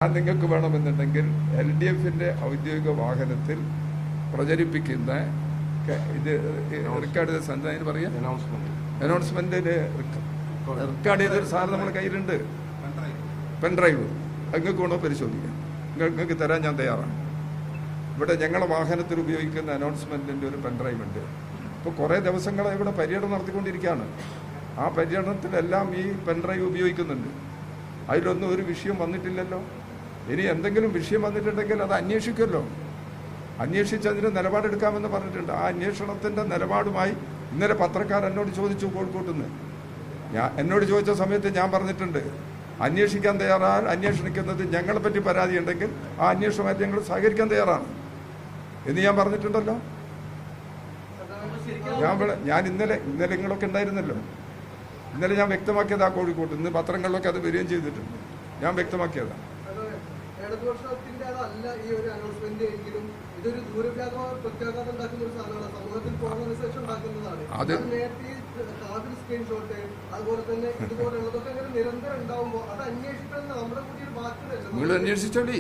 നിങ്ങൾക്ക് വേണമെന്നുണ്ടെങ്കിൽ LDFന്റെ ഔദ്യോഗിക വാഹനത്തിൽ പ്രചരിപ്പിക്കുന്ന ഇത് റെക്കോർഡ് ചെയ്ത സന്ധാനം പറയാം അനൗൺസ്മെന്റിന് റെക്കോർഡ് ചെയ്തൊരു സാധനം നമ്മുടെ കയ്യിലുണ്ട്, പെൻഡ്രൈവ്. നിങ്ങൾക്ക് വേണോ പരിശോധിക്കാം, നിങ്ങൾക്ക് തരാൻ ഞാൻ തയ്യാറാണ്. ഇവിടെ ഞങ്ങളുടെ വാഹനത്തിൽ ഉപയോഗിക്കുന്ന അനൗൺസ്മെന്റിന്റെ ഒരു പെൻഡ്രൈവ് ഉണ്ട്. ഇപ്പോൾ കുറേ ദിവസങ്ങളെ ഇവിടെ പര്യടനം നടത്തിക്കൊണ്ടിരിക്കുകയാണ്. ആ പര്യടനത്തിലെല്ലാം ഈ പെൻഡ്രൈവ് ഉപയോഗിക്കുന്നുണ്ട്. അതിലൊന്നും ഒരു വിഷയം വന്നിട്ടില്ലല്ലോ. ഇനി എന്തെങ്കിലും വിഷയം വന്നിട്ടുണ്ടെങ്കിൽ അത് അന്വേഷിക്കുമല്ലോ. അന്വേഷിച്ചതിന് നിലപാടെടുക്കാമെന്ന് പറഞ്ഞിട്ടുണ്ട്. ആ അന്വേഷണത്തിന്റെ നിലപാടുമായി ഇന്നലെ പത്രക്കാർ എന്നോട് ചോദിച്ചു, കോഴിക്കോട്ട് നിന്ന്. എന്നോട് ചോദിച്ച സമയത്ത് ഞാൻ പറഞ്ഞിട്ടുണ്ട്, അന്വേഷിക്കാൻ തയ്യാറായാൽ അന്വേഷിക്കുന്നത് ഞങ്ങളെ പറ്റി പരാതി ഉണ്ടെങ്കിൽ ആ അന്വേഷണമായിട്ട് ഞങ്ങൾ സഹകരിക്കാൻ തയ്യാറാണ് എന്ന് ഞാൻ പറഞ്ഞിട്ടുണ്ടല്ലോ. ഞാൻ ഇന്നലെ നിങ്ങളൊക്കെ ഉണ്ടായിരുന്നല്ലോ. ഇന്നലെ ഞാൻ വ്യക്തമാക്കിയതാ കോഴിക്കോട്ട്. ഇന്ന് പത്രങ്ങളിലൊക്കെ അത് വരികയും ചെയ്തിട്ടുണ്ട്. ഞാൻ വ്യക്തമാക്കിയതാ. അത് നിങ്ങൾ അന്വേഷിച്ചോളി.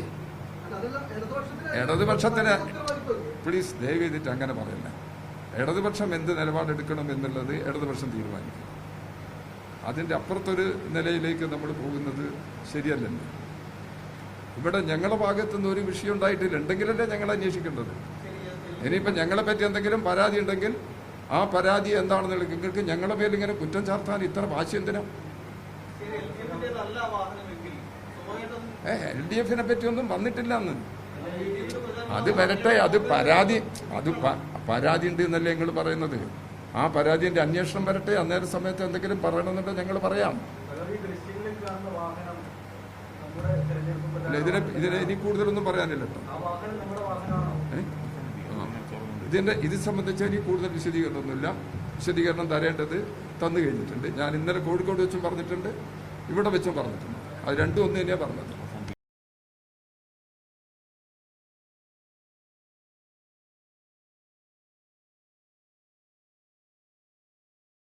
ഇടതുപക്ഷത്തിന് പ്ലീസ് ദയവ് ചെയ്തിട്ട് അങ്ങനെ പറയല്ല. ഇടതുപക്ഷം എന്ത് നിലപാടെടുക്കണം എന്നുള്ളത് ഇടതുപക്ഷം തീരുമാനിക്കും. അതിൻ്റെ അപ്പുറത്തൊരു നിലയിലേക്ക് നമ്മൾ പോകുന്നത് ശരിയല്ലല്ലോ. ഇവിടെ ഞങ്ങളുടെ ഭാഗത്തുനിന്ന് ഒരു വിഷയം ഉണ്ടായിട്ടില്ല. ഉണ്ടെങ്കിലല്ലേ ഞങ്ങൾ അന്വേഷിക്കേണ്ടത്. ഇനിയിപ്പം ഞങ്ങളെ പറ്റി എന്തെങ്കിലും പരാതി ഉണ്ടെങ്കിൽ ആ പരാതി എന്താണെന്നുള്ള നിങ്ങൾക്ക് ഞങ്ങളുടെ പേരിൽ ഇങ്ങനെ കുറ്റം ചാർത്താൻ ഇത്ര വാശി എന്തിനാ? LDFനെ പറ്റിയൊന്നും വന്നിട്ടില്ല എന്ന്. അത് വരട്ടെ. അത് പരാതി ഉണ്ട് എന്നല്ലേ നിങ്ങൾ പറയുന്നത്. ആ പരാതിന്റെ അന്വേഷണം വരട്ടെ. അന്നേരം സമയത്ത് എന്തെങ്കിലും പറയണമെന്നുണ്ടെങ്കിൽ ഞങ്ങൾ പറയാം. ഇതിനെ ഇനി കൂടുതലൊന്നും പറയാനില്ല കേട്ടോ. ഇത് സംബന്ധിച്ച് ഇനി കൂടുതൽ വിശദീകരണമൊന്നുമില്ല. വിശദീകരണം തരേണ്ടത് തന്നു കഴിഞ്ഞിട്ടുണ്ട്. ഞാൻ ഇന്നലെ കോഴിക്കോട് വെച്ചും പറഞ്ഞിട്ടുണ്ട്, ഇവിടെ വെച്ചും പറഞ്ഞിട്ടുണ്ട്. അത് രണ്ടും ഒന്ന് തന്നെയാണ് പറഞ്ഞത്.